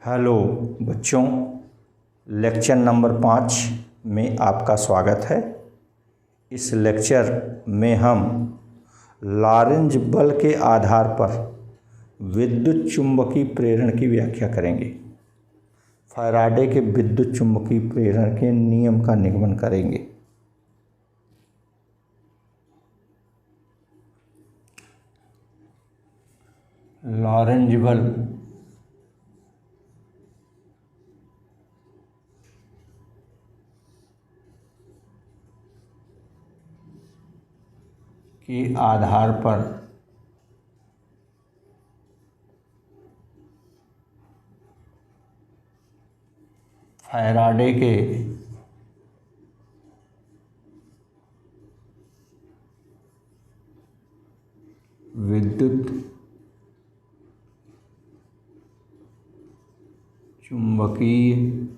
Hello बच्चों, lecture number 5 में आपका स्वागत है। इस लेक्चर में हम लॉरेंज बल के आधार पर विद्युत चुम्बकीय प्रेरण की व्याख्या करेंगे। फैराडे के विद्युत चुम्बकीय प्रेरण के नियम का निगमन करेंगे। लॉरेंज बल के आधार पर फैराडे के विद्युत चुम्बकीय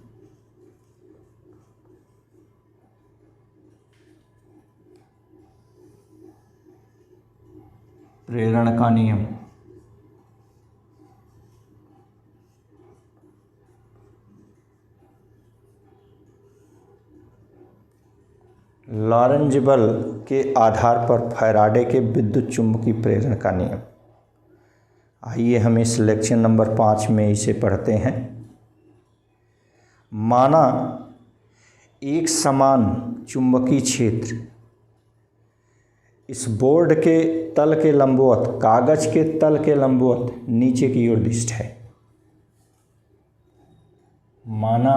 प्रेरण का नियम लॉरेंज बल के आधार पर फैराडे के विद्युत चुम्बकीय प्रेरण का नियम। आइए हम इस लेक्चर नंबर 5 में इसे पढ़ते हैं। माना एक समान चुम्बकीय क्षेत्र इस बोर्ड के तल के लंबवत, कागज के तल के लंबवत नीचे की ओर दिष्ट है। माना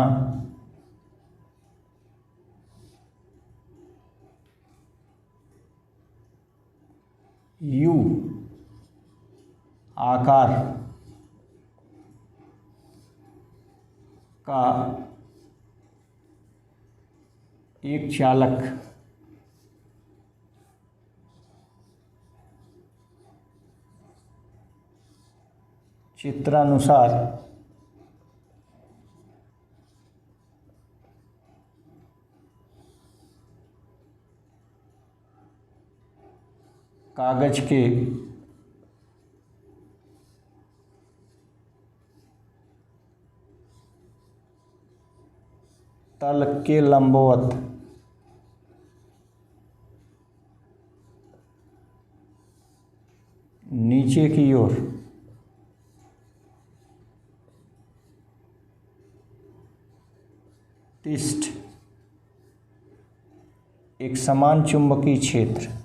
यू आकार का एक चालक चित्रानुसार कागज के तल के लंबवत नीचे की ओर तिष्ठ एक समान चुंबकीय क्षेत्र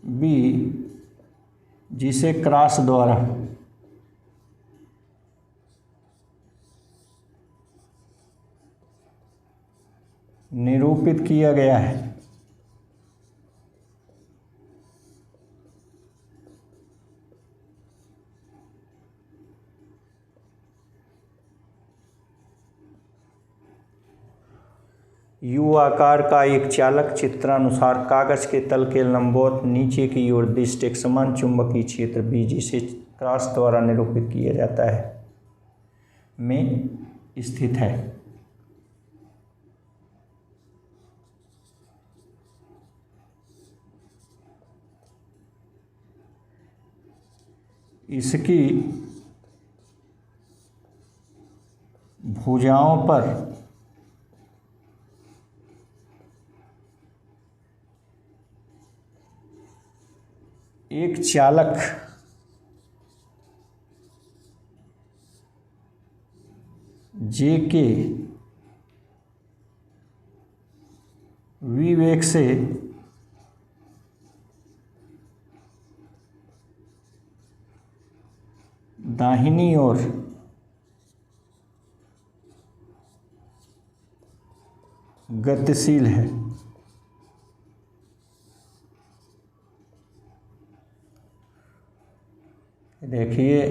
बी, जिसे क्रॉस द्वारा निरूपित किया गया है। यू आकार का एक चालक चित्रानुसार कागज के तल के लंबवत नीचे की ओर दिष्ट एक समान चुंबकीय क्षेत्र बी, जिसे क्रॉस द्वारा निरूपित किया जाता है, में स्थित है। इसकी भुजाओं पर एक चालक जे के विवेक से दाहिनी ओर गतिशील है। देखिए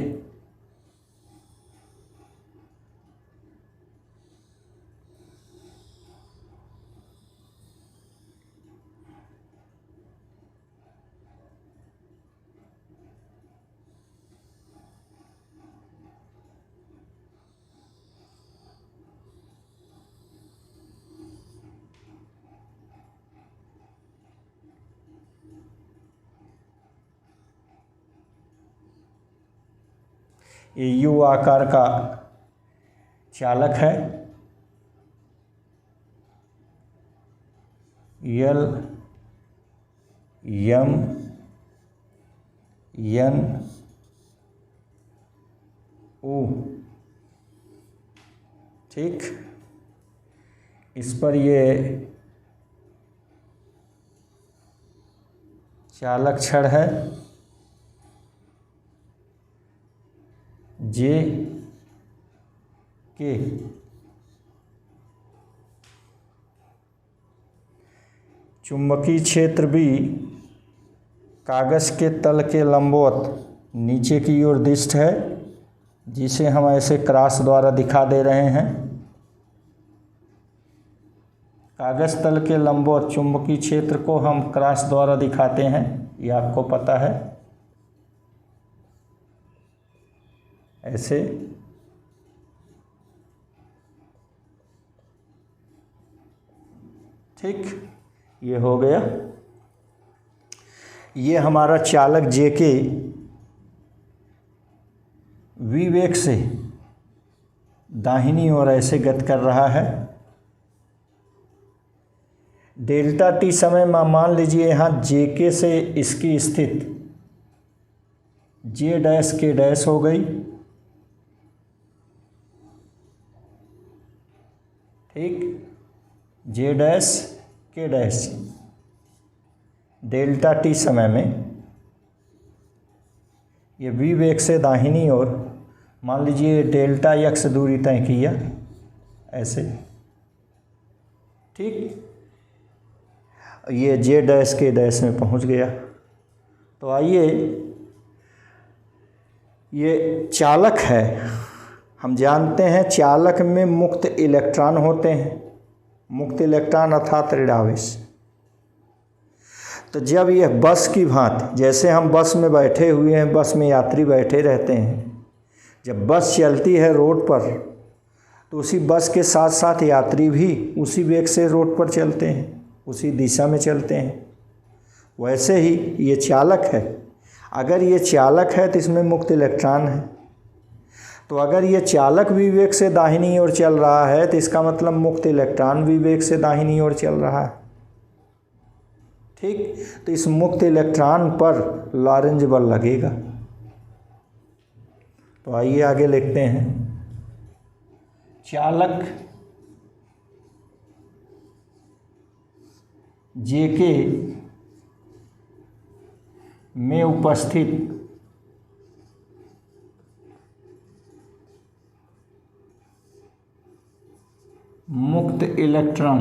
ये यू आकार का चालक है। एल एम एन ओ, ठीक। इस पर ये चालक छड़ है। जे के चुंबकीय क्षेत्र भी कागज़ के तल के लंबवत नीचे की ओर दिष्ट है, जिसे हम ऐसे क्रॉस द्वारा दिखा दे रहे हैं। कागज़ तल के लंबवत चुंबकीय क्षेत्र को हम क्रॉस द्वारा दिखाते हैं, ये आपको पता है। ऐसे ठीक, ये हो गया। ये हमारा चालक जेके वी वेग से दाहिनी ओर ऐसे गति कर रहा है। डेल्टा टी समय में मान लीजिए यहाँ जेके से इसकी स्थिति जे डैश के डैश हो गई, ठीक। जे डैश के डैश डेल्टा टी समय में ये वी वेग से दाहिनी ओर मान लीजिए डेल्टा एक्स दूरी तय किया ऐसे, ठीक। ये जे डैश के डैश में पहुंच गया। तो आइए, ये चालक है। हम जानते हैं चालक में मुक्त इलेक्ट्रॉन होते हैं, मुक्त इलेक्ट्रॉन अर्थात ऋणावेश। तो जब यह बस की भांति, जैसे हम बस में बैठे हुए हैं, बस में यात्री बैठे रहते हैं, जब बस चलती है रोड पर तो उसी बस के साथ साथ यात्री भी उसी वेग से रोड पर चलते हैं, उसी दिशा में चलते हैं। वैसे ही ये चालक है। अगर ये चालक है तो इसमें मुक्त इलेक्ट्रॉन है। तो अगर ये चालक भी वेग से दाहिनी ओर चल रहा है तो इसका मतलब मुक्त इलेक्ट्रॉन भी वेग से दाहिनी ओर चल रहा है, ठीक। तो इस मुक्त इलेक्ट्रॉन पर लॉरेंज बल लगेगा। तो आइए आगे लिखते हैं। चालक जेके में उपस्थित मुक्त इलेक्ट्रॉन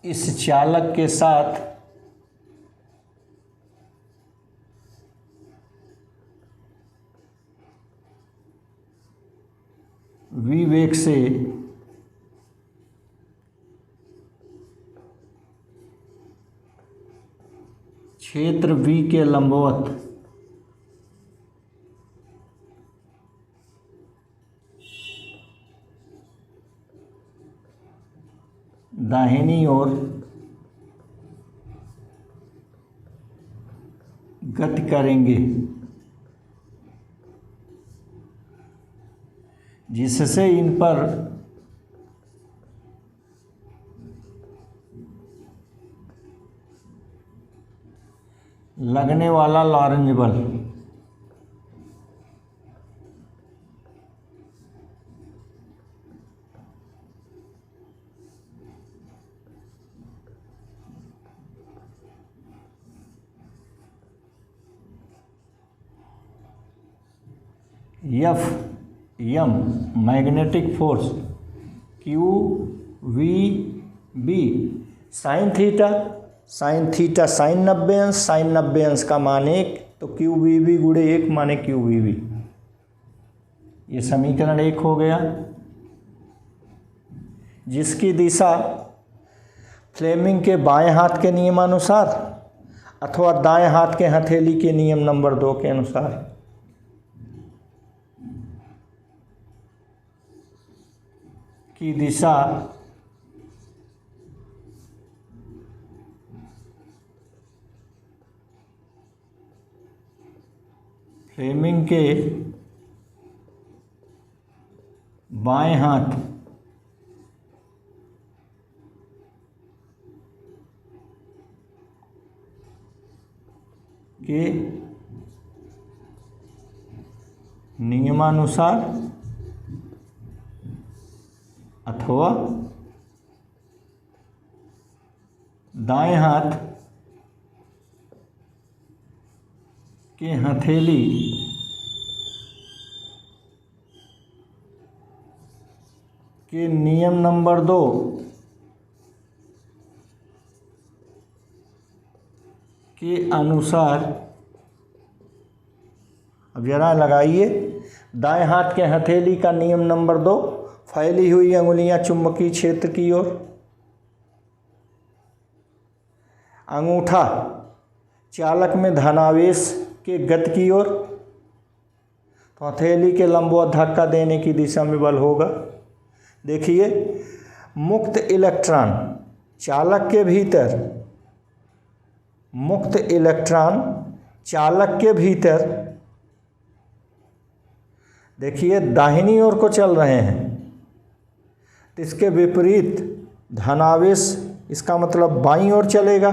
इस चालक के साथ वी वेग से क्षेत्र V के लंबवत दाहिनी ओर गति करेंगे, जिससे इन पर लगने वाला लॉरेंज बल F M magnetic force Q V B sine theta sine 90 अंश, साइन 90 अंश का मान 1, तो क्यू वी बी गुणे 1 माने क्यू वी बी। ये समीकरण 1 हो गया, जिसकी दिशा फ्लेमिंग के बाएं हाथ के नियमानुसार अथवा दाएं हाथ के हथेली के नियम नंबर 2 के अनुसार की दिशा फ्लेमिंग के बाएं हाथ के नियमानुसार अथवा दाएं हाथ के हथेली के नियम नंबर 2 के अनुसार। अब जरा लगाइए, दाएं हाथ के हथेली का नियम नंबर 2, फैली हुई अंगुलियां चुंबकीय क्षेत्र की ओर, अंगूठा चालक में धनावेश के गति की ओर, तो हथेली के लंबवत धक्का देने की दिशा में बल होगा। देखिए, मुक्त इलेक्ट्रॉन चालक के भीतर, मुक्त इलेक्ट्रॉन चालक के भीतर देखिए दाहिनी ओर को चल रहे हैं, तो इसके विपरीत धनावेश, इसका मतलब बाईं ओर चलेगा।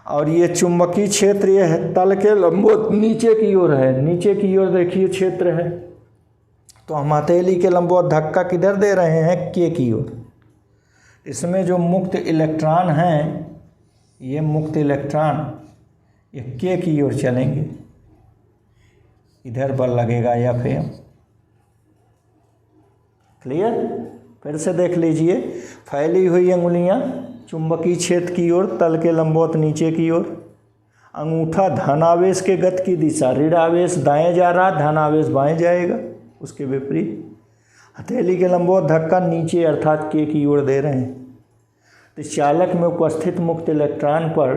और ये चुंबकीय क्षेत्र ये है तल के लंबवत नीचे की ओर है, नीचे की ओर देखिए क्षेत्र है, तो हम हथेली के लंबवत धक्का किधर दे रहे हैं, के की ओर। इसमें जो मुक्त इलेक्ट्रॉन हैं, ये मुक्त इलेक्ट्रॉन ये के की ओर चलेंगे, इधर बल लगेगा F(m). क्लियर? फिर से देख लीजिए, फैली हुई अंगुलियां चुंबकीय क्षेत्र की ओर, तल के लंबवत नीचे की ओर, अंगूठा धनावेश के गति की दिशा, ऋण आवेश दाएं जा रहा, धनावेश बाएं जाएगा, उसके विपरीत हथेली के लंबवत धक्का नीचे अर्थात के की ओर दे रहे हैं। तो चालक में उपस्थित मुक्त इलेक्ट्रॉन पर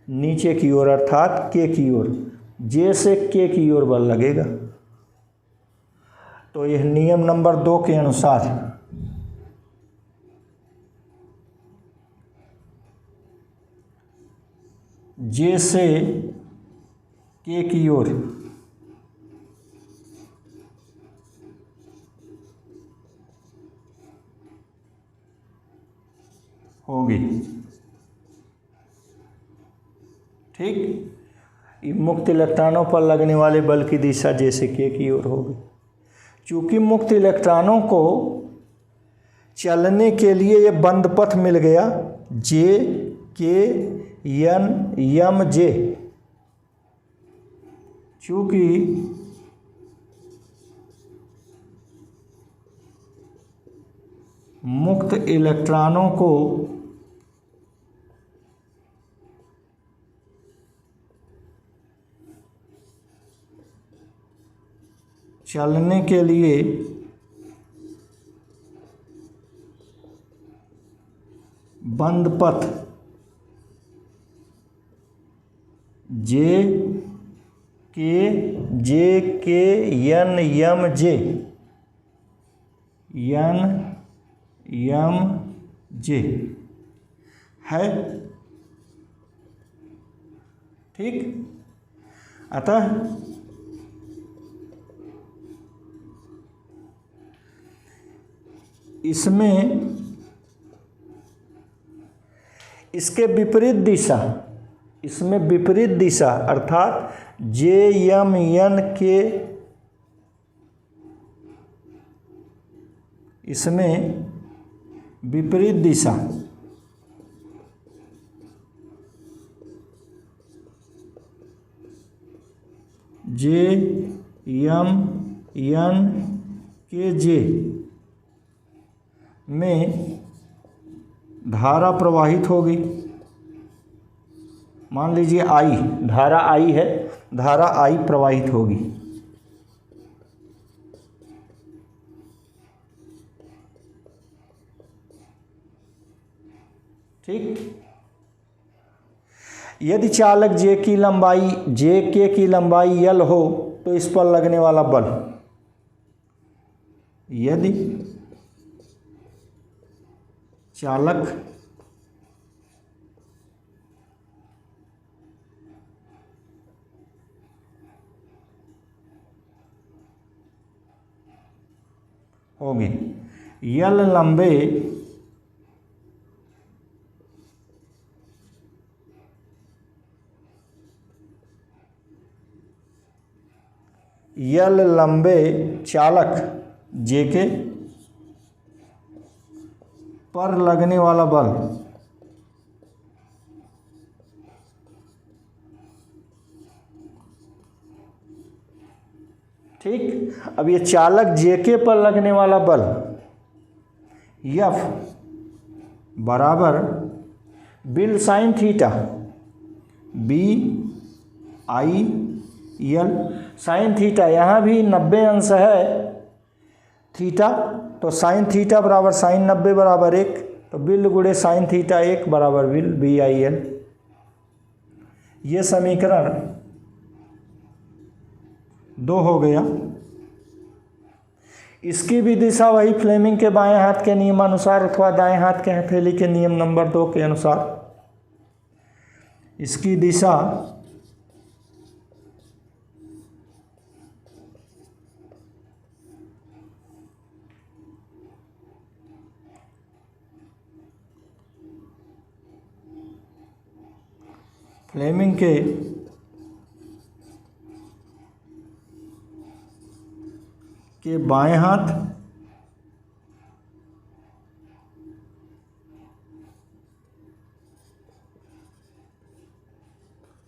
नीचे की ओर अर्थात के की ओर, जे से के की ओर बल लगेगा। तो यह नियम नंबर 2 के अनुसार जे से के की ओर होगी। ठीक, ये मुक्त इलेक्ट्रॉनों पर लगने वाले बल की दिशा जे से के की ओर होगी। चूँकि मुक्त इलेक्ट्रॉनों को चलने के लिए ये बंद पथ मिल गया, जे के एन एम जे, चूँकि मुक्त इलेक्ट्रॉनों को चलने के लिए बंद पथ जे के एन एम जे है। ठीक, अतः इसमें इसके विपरीत दिशा, इसमें विपरीत दिशा अर्थात जे एम एन के, इसमें विपरीत दिशा जे एम एन के जे में धारा प्रवाहित होगी। मान लीजिए आई, धारा आई है, धारा आई प्रवाहित होगी। ठीक, यदि चालक जे की लंबाई जे के की लंबाई L हो तो इस पर लगने वाला बल, यदि चालक होगी L लंबे चालक जे के पर लगने वाला बल ठीक। अब ये चालक जे के पर लगने वाला बल F बराबर bill sine theta BIL sine theta, यहाँ भी 90 अंश है थीटा, तो साइन थीटा बराबर साइन 90 बराबर 1, तो बिल गुणे साइन थीटा 1 बराबर बिल BIL। ये समीकरण 2 हो गया। इसकी भी दिशा वही फ्लेमिंग के बाएं हाथ के नियमानुसार अथवा दाएं हाथ के हथेली के नियम नंबर 2 के अनुसार, इसकी दिशा फ्लेमिंग के बाएं हाथ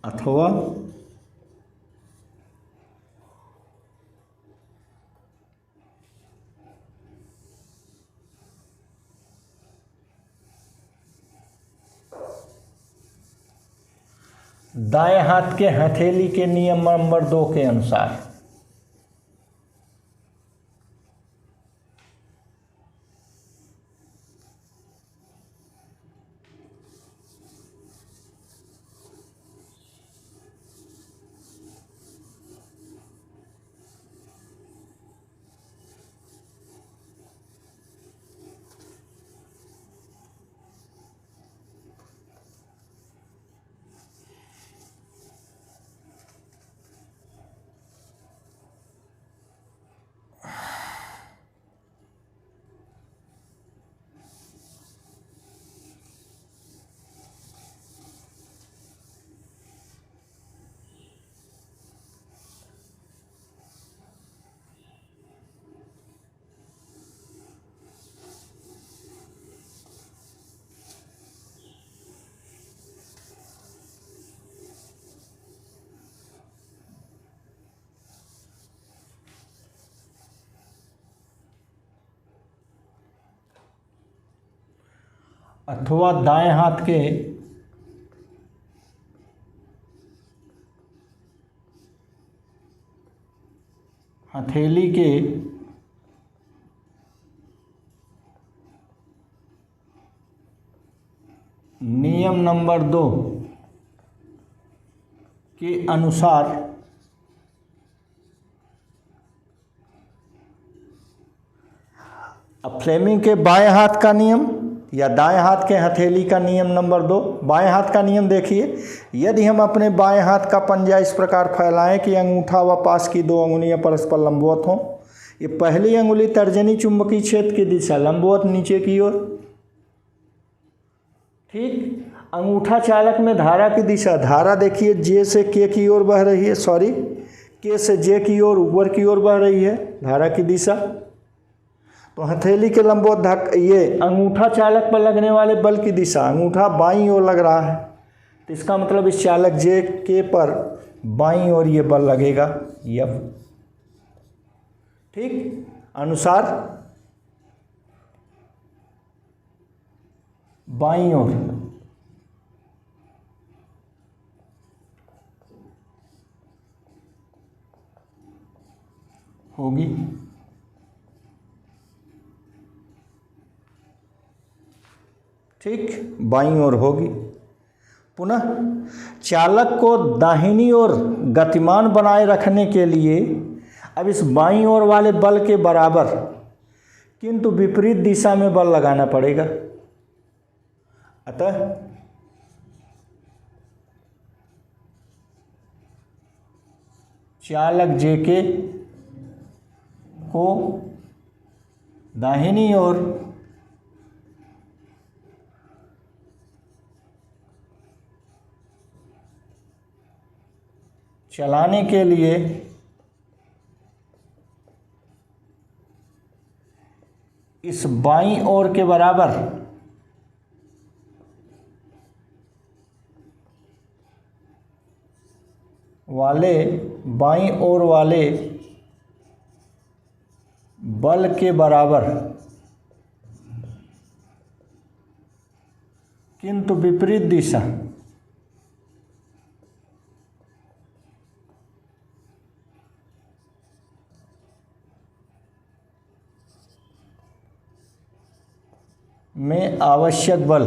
अथवा दाएं हाथ के हथेली के नियम नंबर 2 के अनुसार। अथवा दाएं हाथ के हथेली के नियम नंबर 2 के अनुसार अब फ्लेमिंग के बाएं हाथ का नियम या दाएं हाथ के हथेली का नियम नंबर 2। बाएं हाथ का नियम देखिए, यदि हम अपने बाएं हाथ का पंजा इस प्रकार फैलाएं कि अंगूठा व पास की 2 अंगुलियां परस्पर लंबवत हों, ये पहली अंगुली तर्जनी चुंबकीय क्षेत्र की दिशा लंबवत नीचे की ओर, ठीक। अंगूठा चालक में धारा की दिशा, धारा देखिए जे से के की ओर बह रही है, सॉरी के से जे की ओर ऊपर की ओर बह रही है धारा की दिशा। तो हथेली के लंबवत ये अंगूठा चालक पर लगने वाले बल की दिशा, अंगूठा बाईं ओर लग रहा है, तो इसका मतलब इस चालक जे के पर बाईं ओर ये बल लगेगा F, ठीक। अनुसार बाईं ओर होगी, ठीक, बाईं ओर होगी। पुनः चालक को दाहिनी ओर गतिमान बनाए रखने के लिए अब इस बाईं ओर वाले बल के बराबर किंतु विपरीत दिशा में बल लगाना पड़ेगा। अतः चालक जेके को दाहिनी ओर चलाने के लिए इस बाईं ओर के बराबर वाले बाईं ओर वाले बल के बराबर किंतु विपरीत दिशा में आवश्यक बल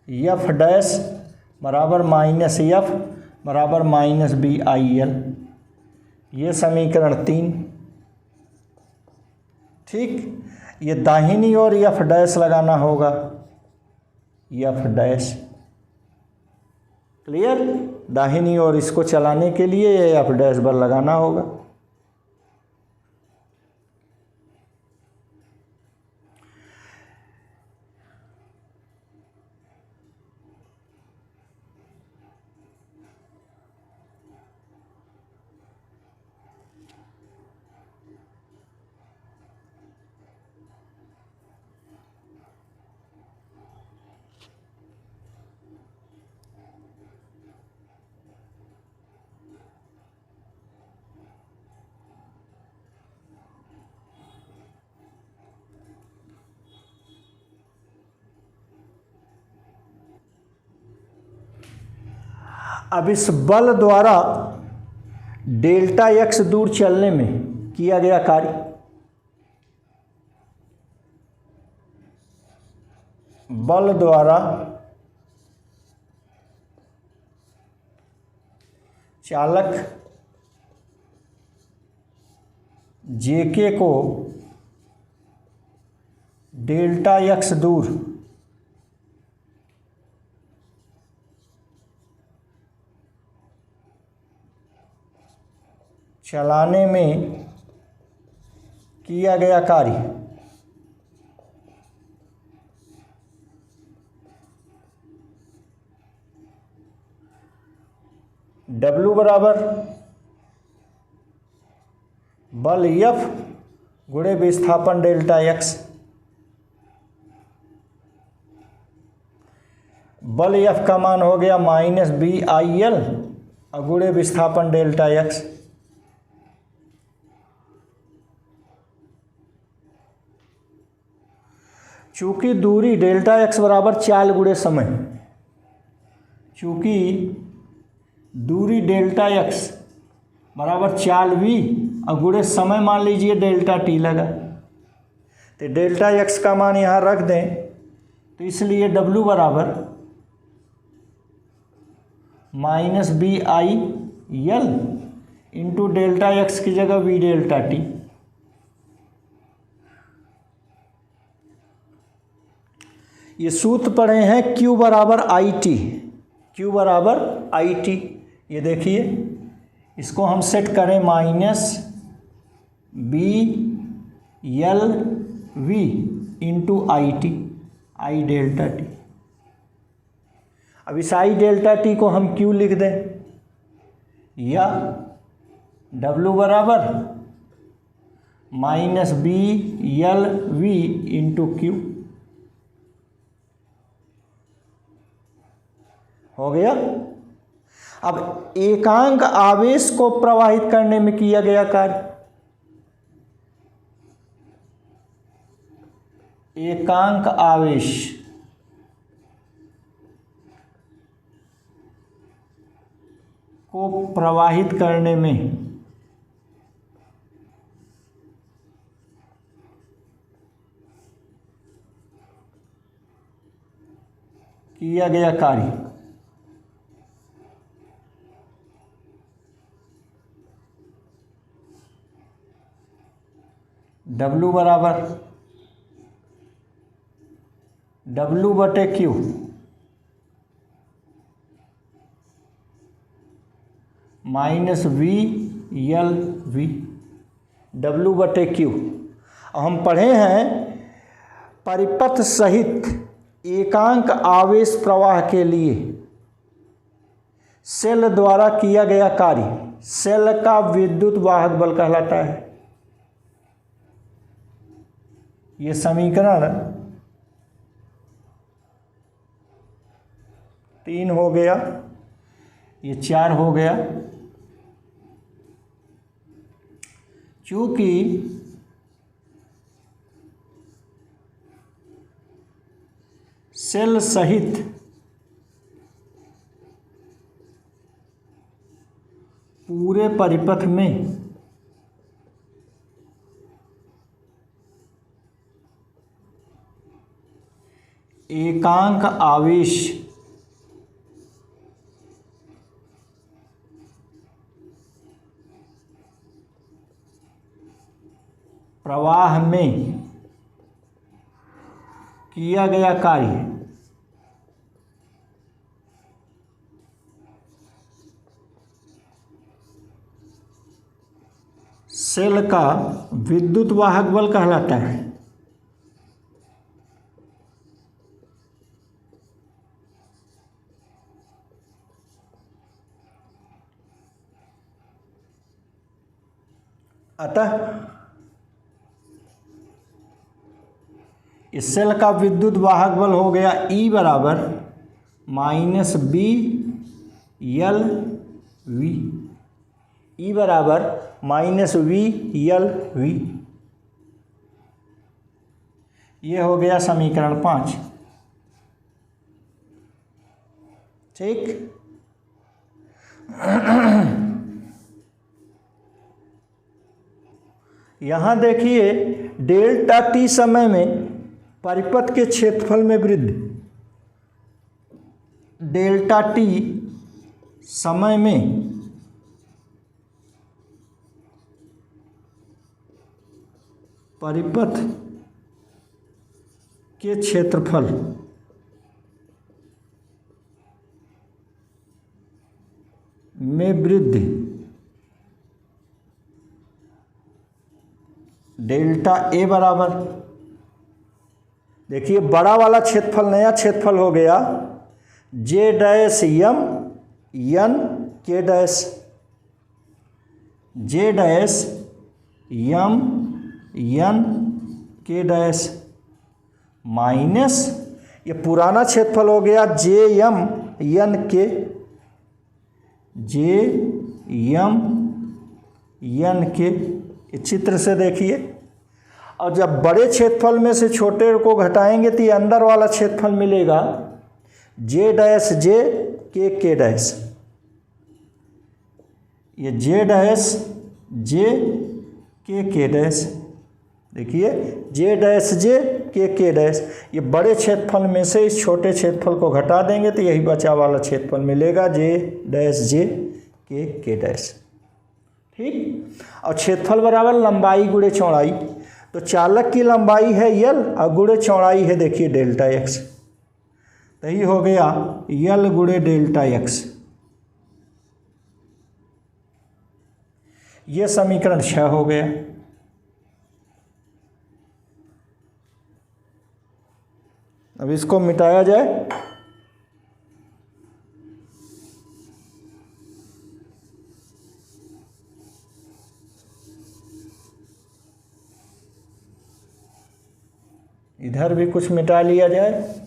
एफ डैश बराबर माइनस एफ बराबर माइनस बी आई एल, ये समीकरण 3। ठीक, ये दाहिनी ओर एफ डैश लगाना होगा, एफ डैश क्लियर। दाहिनी ओर इसको चलाने के लिए एफ डैश बल लगाना होगा। अब इस बल द्वारा डेल्टा एक्स दूर चलने में किया गया कार्य बल द्वारा चालक जेके को डेल्टा एक्स दूर चलाने में किया गया कार्य W बराबर बल F गुणे विस्थापन डेल्टा एक्स। बल F का मान हो गया माइनस बी आई एल और गुणे विस्थापन डेल्टा एक्स। चूंकि दूरी डेल्टा एक्स बराबर चाल गुणे समय, चूंकि दूरी डेल्टा एक्स बराबर चाल वी और गुणे समय मान लीजिए डेल्टा टी लगा, तो डेल्टा एक्स का मान यहाँ रख दें तो इसलिए डब्ल्यू बराबर minus B I L into delta X की जगह वी डेल्टा टी। ये सूत्र पढ़े हैं Q बराबर आई टी, Q बराबर आई टी। ये देखिए इसको हम सेट करें minus B L V into I T, I delta T. अब इस आई डेल्टा टी को हम Q लिख दें या W बराबर minus B L V into Q हो गया। अब एकांक आवेश को प्रवाहित करने में किया गया कार्य एकांक आवेश को प्रवाहित करने में किया गया कार्य। W बराबर W/Q माइनस VLV। W/Q हम पढ़े हैं परिपथ सहित एकांक आवेश प्रवाह के लिए सेल द्वारा किया गया कार्य सेल का विद्युत वाहक बल कहलाता है। ये समीकरण 3 हो गया, ये 4 हो गया। चूंकि सेल सहित पूरे परिपथ में एकांक आवेश प्रवाह में किया गया कार्य सेल का विद्युत वाहक बल कहलाता है। अतः इस सेल का विद्युत वाहक बल हो गया E बराबर माइनस VLV। E बराबर माइनस VLV। ये हो गया समीकरण 5। ठीक। यहाँ देखिए डेल्टा T समय में परिपथ के क्षेत्रफल में वृद्धि, डेल्टा T समय में परिपथ के क्षेत्रफल में वृद्धि, डेल्टा A बराबर, देखिए बड़ा वाला क्षेत्रफल नया क्षेत्रफल हो गया J'(M N K') J'(M N K') minus ये पुराना क्षेत्रफल हो गया JM N K इस चित्र से देखिए। और जब बड़े क्षेत्रफल में से छोटे को घटाएंगे तो ये अंदर वाला क्षेत्रफल मिलेगा J'(J K') ये J'(J K') देखिए J'(J K') ये बड़े क्षेत्रफल में से इस छोटे क्षेत्रफल को घटा देंगे तो यही बचा वाला क्षेत्रफल मिलेगा J'(J K'). ठीक। और क्षेत्रफल बराबर लंबाई गुणे चौड़ाई, तो चालक की लंबाई है L और गुणे चौड़ाई है देखिए डेल्टा x, तो ये हो गया L गुणे डेल्टा x। ये समीकरण 6 हो गया। अब इसको मिटाया जाए। इधर भी कुछ मिटा लिया जाए।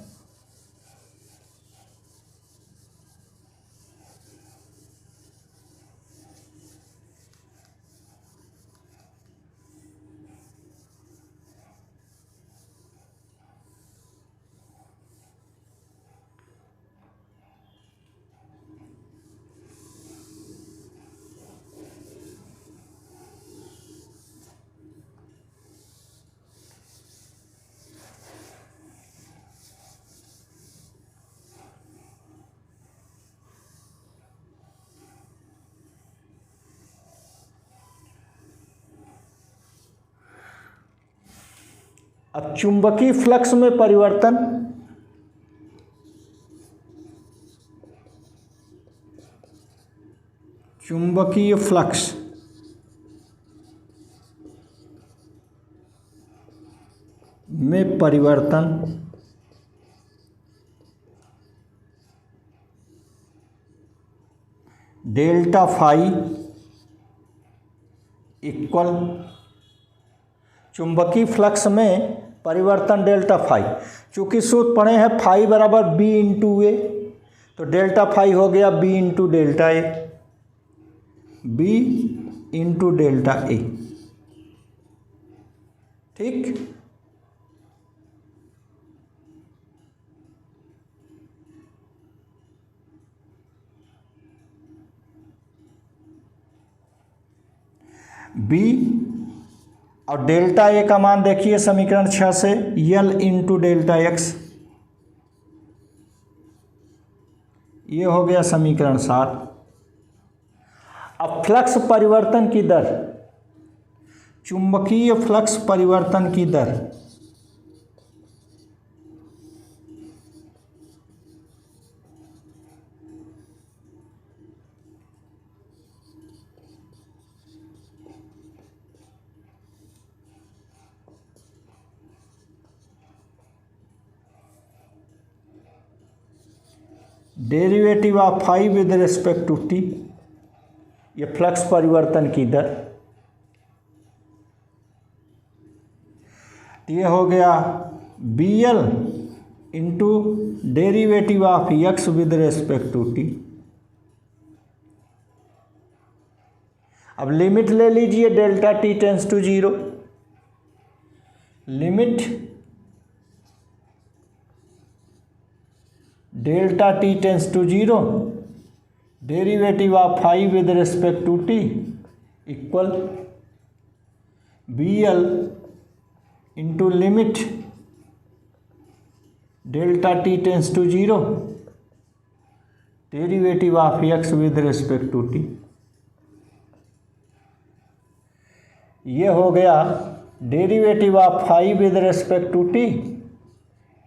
अब चुंबकीय फ्लक्स में परिवर्तन, चुंबकीय फ्लक्स में परिवर्तन डेल्टा फाई इक्वल, चुंबकीय फ्लक्स में परिवर्तन डेल्टा फाई, चूंकि सूत्र पढ़े हैं फाई बराबर बी इंटू ए, तो डेल्टा फाई हो गया B into delta A, B into delta A. ठीक, बी और डेल्टा ए का मान देखिए समीकरण 6 से, यल इंटू डेल्टा एक्स, ये हो गया समीकरण 7। अब फ्लक्स परिवर्तन की दर, चुंबकीय फ्लक्स परिवर्तन की दर derivative of phi with respect to t, ये फ्लक्स परिवर्तन की दर, ये हो गया B L into derivative of x with respect to t. अब लिमिट ले लीजिए delta t tends to zero, limit delta t tends to zero, derivative of phi with respect to T equal B L into limit delta t tends to zero, derivative of x with respect to t. ये हो गया derivative of phi with respect to T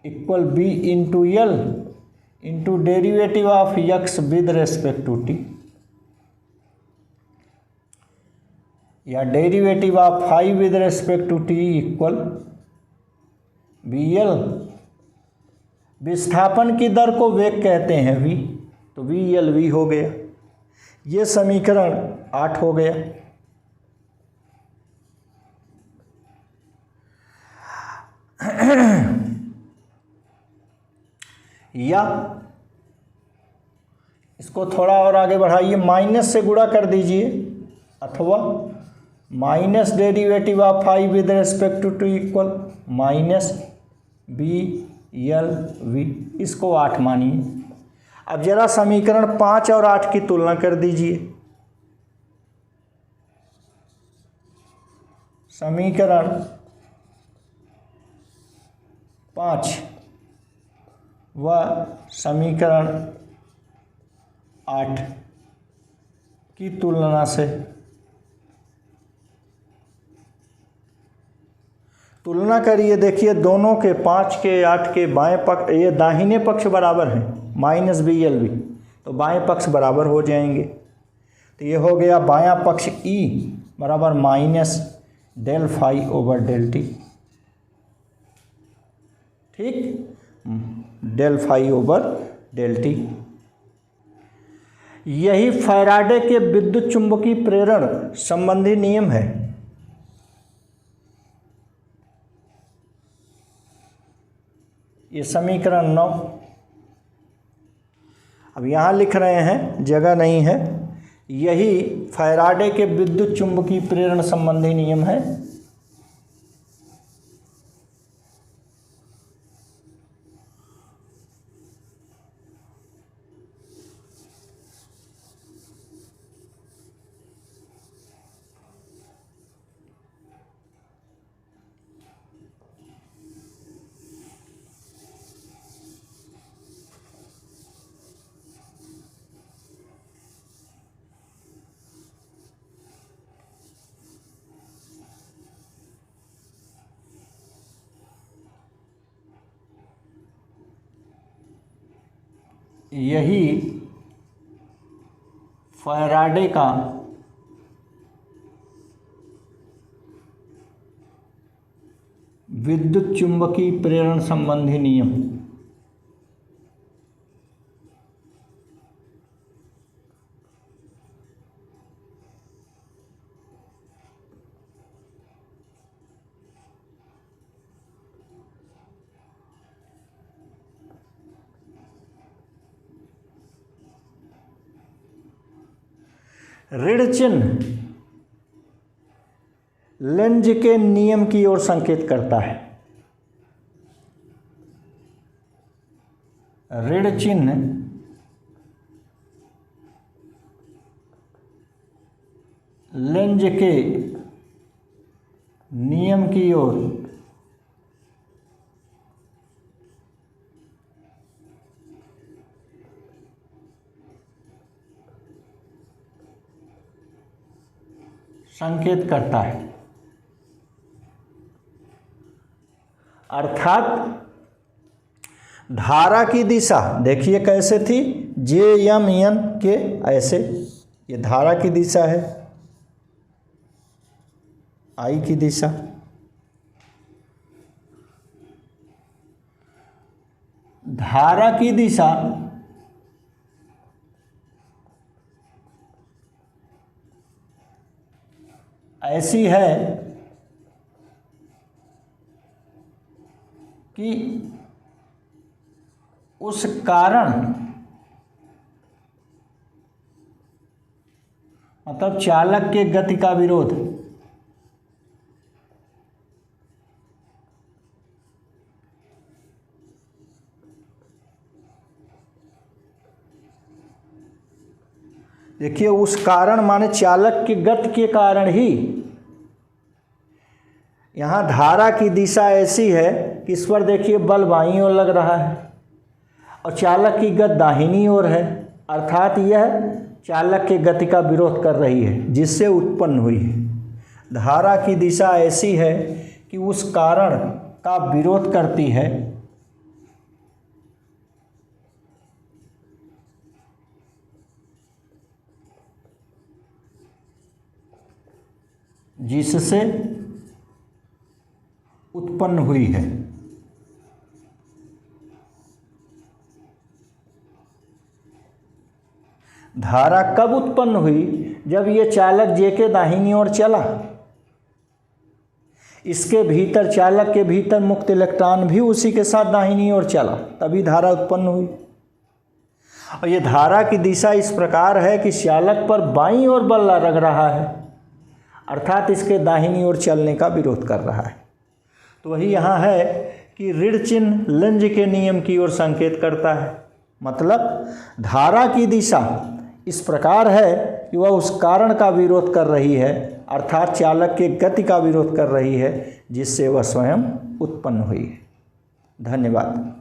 equal B into L into derivative of x with respect to t, या derivative of phi with respect to T equal B L. विस्थापन की दर को वेग कहते हैं वी, तो वी एल वी हो गया, ये समीकरण 8 हो गया। या इसको थोड़ा और आगे बढ़ाइए, माइनस से गुणा कर दीजिए, अथवा minus derivative of phi with respect to T equal minus B L V, इसको 8 मानिए। अब जरा समीकरण 5 और 8 की तुलना कर दीजिए। समीकरण 5 व समीकरण 8 की तुलना से, तुलना करिए, देखिए दोनों के 5 के 8 के बाएं पक्ष, ये दाहिने पक्ष बराबर हैं माइनस बी एल वी, तो बाएं पक्ष बराबर हो जाएंगे। तो ये हो गया बायां पक्ष ई बराबर minus del phi over del t, ठीक, del phi over del t. यही फैराडे के विद्युत चुंबकीय प्रेरण संबंधी नियम है। ये समीकरण 9, अब यहाँ लिख रहे हैं, जगह नहीं है, यही फैराडे के विद्युत चुंबकीय प्रेरण संबंधी नियम है। यही फैराडे का विद्युत चुंबकीय प्रेरण संबंधी नियम। ऋण चिन्ह लेंज के नियम की ओर संकेत करता है। ऋण चिन्ह लेंज के नियम की ओर संकेत करता है। अर्थात धारा की दिशा देखिए कैसे थी, जे एम एन के ऐसे, ये धारा की दिशा है, आई की दिशा। धारा की दिशा ऐसी है कि उस कारण मतलब चालक के गति का विरोध देखिए, उस कारण माने चालक के गति के कारण ही यहाँ धारा की दिशा ऐसी है कि इस पर देखिए बल बाईं ओर लग रहा है और चालक की गति दाहिनी ओर है, अर्थात यह चालक के गति का विरोध कर रही है जिससे उत्पन्न हुई है। धारा की दिशा ऐसी है कि उस कारण का विरोध करती है जिससे उत्पन्न हुई है। धारा कब उत्पन्न हुई? जब ये चालक जे के दाहिनी ओर चला, इसके भीतर चालक के भीतर मुक्त इलेक्ट्रॉन भी उसी के साथ दाहिनी ओर चला, तभी धारा उत्पन्न हुई। और ये धारा की दिशा इस प्रकार है कि चालक पर बाईं ओर बल लग रहा है, अर्थात इसके दाहिनी ओर चलने का विरोध कर रहा है। तो वही यहाँ है कि ऋण चिन्ह लेंज के नियम की ओर संकेत करता है। मतलब धारा की दिशा इस प्रकार है कि वह उस कारण का विरोध कर रही है, अर्थात चालक के गति का विरोध कर रही है जिससे वह स्वयं उत्पन्न हुई है। धन्यवाद।